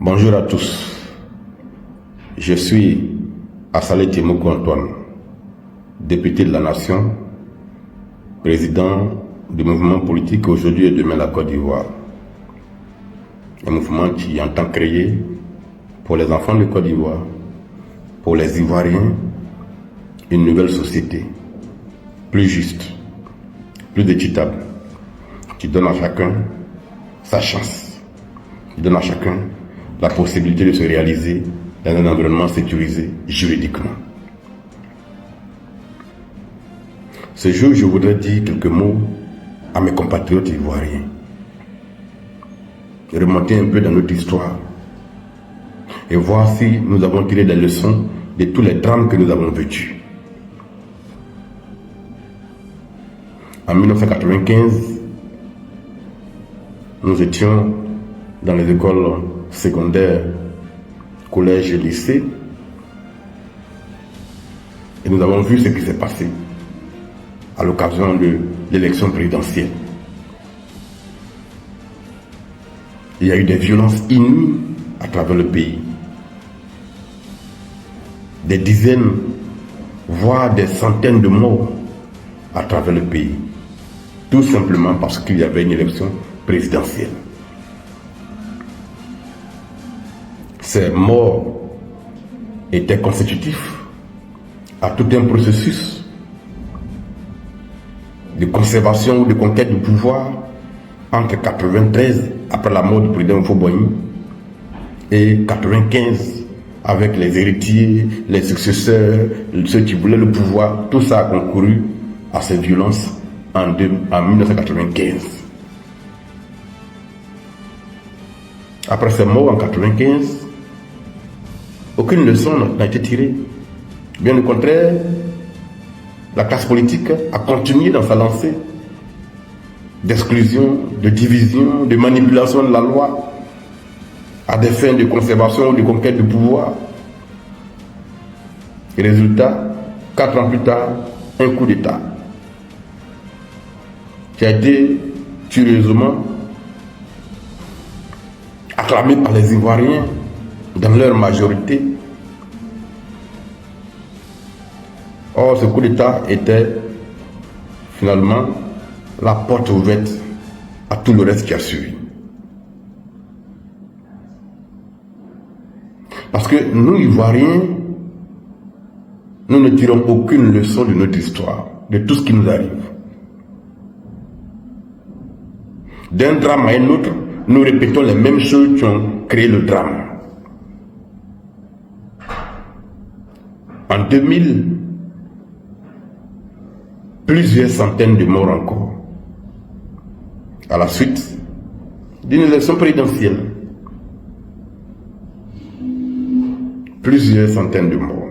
Bonjour à tous. Je suis Assalé Temoko Antoine, député de la Nation, président du mouvement politique Aujourd'hui et Demain la Côte d'Ivoire. Un mouvement qui entend créer pour les enfants de Côte d'Ivoire, pour les Ivoiriens, une nouvelle société plus juste, plus équitable, qui donne à chacun sa chance, qui donne à chacun la possibilité de se réaliser dans un environnement sécurisé juridiquement. Ce jour, je voudrais dire quelques mots à mes compatriotes ivoiriens. Remonter un peu dans notre histoire et voir si nous avons tiré des leçons de tous les drames que nous avons vécus. En 1995, nous étions dans les écoles secondaires, collèges et lycées, et nous avons vu ce qui s'est passé à l'occasion de l'élection présidentielle. Il y a eu des violences inouïes à travers le pays. Des dizaines, voire des centaines de morts à travers le pays. Tout simplement parce qu'il y avait une élection présidentielle. Ces morts étaient constitutifs à tout un processus de conservation ou de conquête du pouvoir entre 1993, après la mort du président Houphouët-Boigny, et 1995, avec les héritiers, les successeurs, ceux qui voulaient le pouvoir. Tout ça a concouru à ces violences en 1995. Après ces morts en 1995, aucune leçon n'a été tirée. Bien au contraire, la classe politique a continué dans sa lancée d'exclusion, de division, de manipulation de la loi à des fins de conservation ou de conquête du pouvoir. Et résultat, 4 ans plus tard, un coup d'État qui a été curieusement acclamé par les Ivoiriens dans leur majorité. Or, ce coup d'État était finalement la porte ouverte à tout le reste qui a suivi. Parce que nous, Ivoiriens, nous ne tirons aucune leçon de notre histoire, de tout ce qui nous arrive. D'un drame à un autre, nous répétons les mêmes choses qui ont créé le drame. En 2000, plusieurs centaines de morts encore, à la suite d'une élection présidentielle. Plusieurs centaines de morts.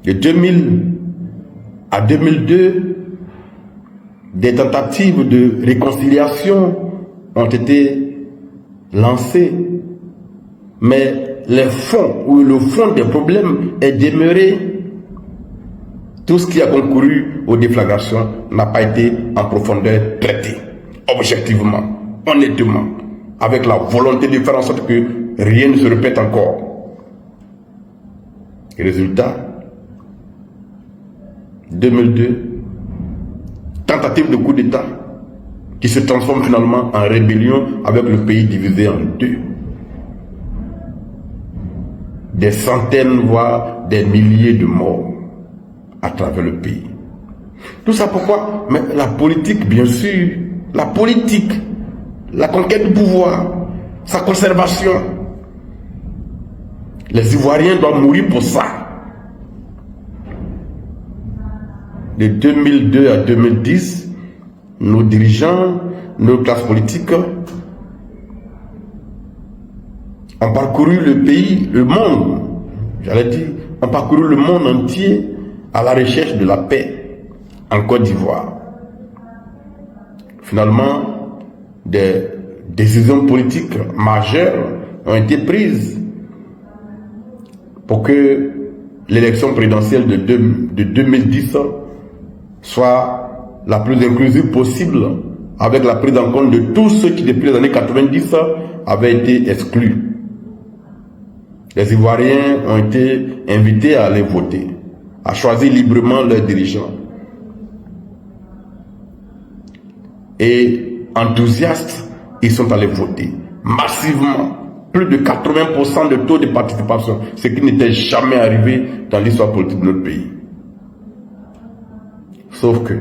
De 2000 à 2002, des tentatives de réconciliation ont été lancées, mais les fonds ou le fond des problèmes est demeuré. Tout ce qui a concouru aux déflagrations n'a pas été en profondeur traité, objectivement, honnêtement, avec la volonté de faire en sorte que rien ne se répète encore. Et résultat, 2002, tentative de coup d'État qui se transforme finalement en rébellion avec le pays divisé en deux. Des centaines, voire des milliers de morts à travers le pays. Tout ça pourquoi? Mais la politique, bien sûr, la politique, la conquête du pouvoir, sa conservation. Les Ivoiriens doivent mourir pour ça. De 2002 à 2010, nos dirigeants, nos classes politiques ont parcouru le pays, le monde, j'allais dire, ont parcouru le monde entier à la recherche de la paix en Côte d'Ivoire. Finalement, des décisions politiques majeures ont été prises pour que l'élection présidentielle de 2010 soit la plus inclusive possible avec la prise en compte de tous ceux qui, depuis les années 90, avaient été exclus. Les Ivoiriens ont été invités à aller voter, à choisir librement leurs dirigeants. Et enthousiastes, ils sont allés voter massivement. Plus de 80% de taux de participation, ce qui n'était jamais arrivé dans l'histoire politique de notre pays. Sauf que,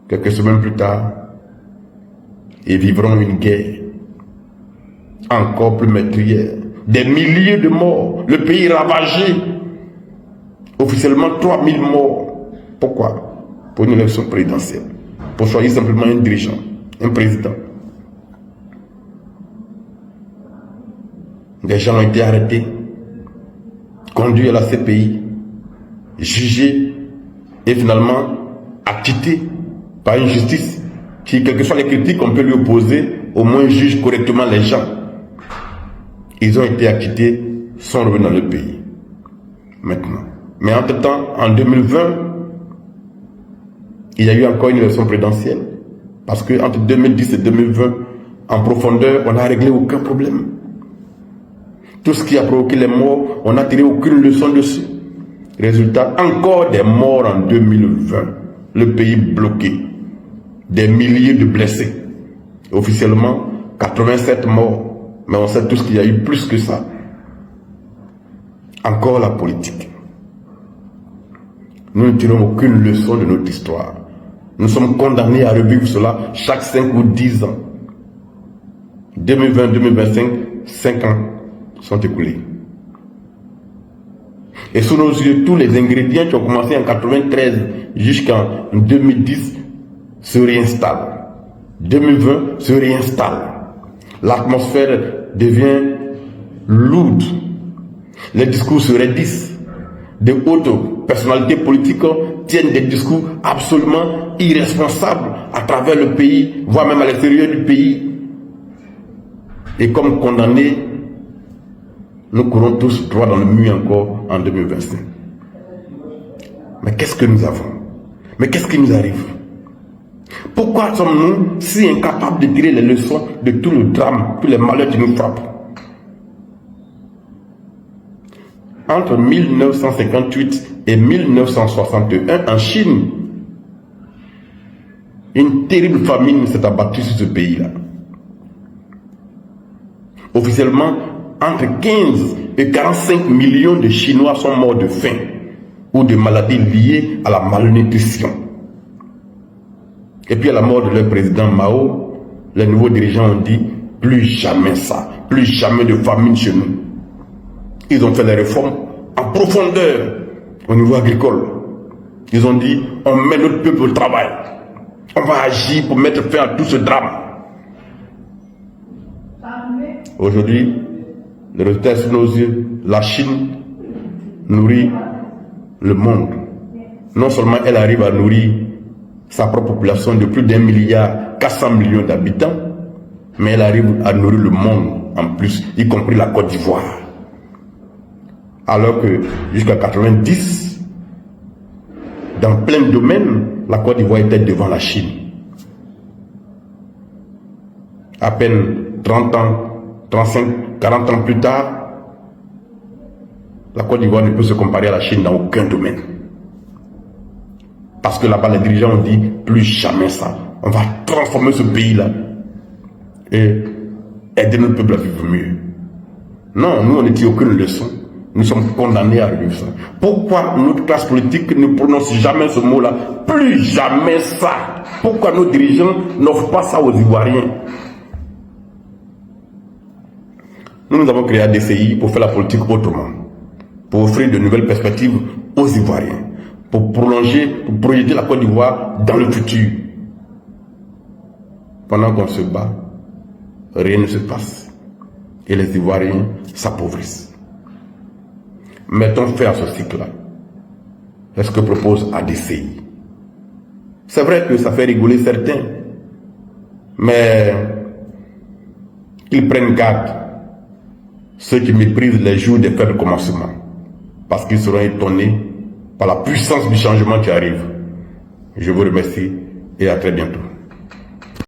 quelques semaines plus tard, ils vivront une guerre encore plus meurtrière. Des milliers de morts, le pays ravagé. Officiellement 3000 morts. Pourquoi? Pour une élection présidentielle. Pour choisir simplement un dirigeant, un président. Des gens ont été arrêtés, conduits à la CPI, jugés et finalement acquittés par une justice qui, quelles que soient les critiques qu'on peut lui opposer, au moins juge correctement les gens. Ils ont été acquittés, sont revenus dans le pays. Maintenant. Mais entre-temps, en 2020, il y a eu encore une élection présidentielle. Parce que entre 2010 et 2020, en profondeur, on n'a réglé aucun problème. Tout ce qui a provoqué les morts, on n'a tiré aucune leçon dessus. Résultat, encore des morts en 2020. Le pays bloqué. Des milliers de blessés. Officiellement, 87 morts. Mais on sait tous qu'il y a eu plus que ça. Encore la politique. Nous ne tirons aucune leçon de notre histoire. Nous sommes condamnés à revivre cela chaque 5 ou 10 ans. 2020-2025, 5 ans sont écoulés. Et sous nos yeux, tous les ingrédients qui ont commencé en 93 jusqu'en 2010 se réinstallent. 2020 se réinstalle. L'atmosphère devient lourde. Les discours se raidissent. De hautes personnalités politiques tiennent des discours absolument irresponsables à travers le pays, voire même à l'extérieur du pays. Et comme condamnés, nous courons tous droit dans le mur encore en 2025. Mais qu'est-ce que nous avons? Mais qu'est-ce qui nous arrive? Pourquoi sommes-nous si incapables de tirer les leçons de tous nos drames, tous les malheurs qui nous frappent? Entre 1958 et 1961, en Chine, une terrible famine s'est abattue sur ce pays-là. Officiellement, entre 15 et 45 millions de Chinois sont morts de faim ou de maladies liées à la malnutrition. Et puis à la mort de leur président Mao, les nouveaux dirigeants ont dit plus jamais ça, plus jamais de famine chez nous. Ils ont fait des réformes en profondeur au niveau agricole. Ils ont dit on met notre peuple au travail. On va agir pour mettre fin à tout ce drame. Aujourd'hui, le résultat est sous nos yeux. La Chine nourrit le monde. Non seulement elle arrive à nourrir sa propre population de plus d'1,4 milliard d'habitants, mais elle arrive à nourrir le monde en plus, y compris la Côte d'Ivoire. Alors que jusqu'à 90, dans plein de domaines, la Côte d'Ivoire était devant la Chine. À peine 30 ans, 35, 40 ans plus tard, la Côte d'Ivoire ne peut se comparer à la Chine dans aucun domaine. Parce que là-bas, les dirigeants ont dit, plus jamais ça. On va transformer ce pays-là et aider notre peuple à vivre mieux. Non, nous, on ne tire aucune leçon. Nous sommes condamnés à revivre ça. Pourquoi notre classe politique ne prononce jamais ce mot-là? Plus jamais ça. Pourquoi nos dirigeants n'offrent pas ça aux Ivoiriens? Nous avons créé ADCI pour faire la politique autrement. Pour offrir de nouvelles perspectives aux Ivoiriens. Pour prolonger, pour projeter la Côte d'Ivoire dans le futur. Pendant qu'on se bat, rien ne se passe. Et les Ivoiriens s'appauvrissent. Mettons fin à ce cycle-là. C'est ce que propose ADCI. C'est vrai que ça fait rigoler certains, mais qu'ils prennent garde, ceux qui méprisent les jours des fêtes de commencement, parce qu'ils seront étonnés par la puissance du changement qui arrive. Je vous remercie et à très bientôt.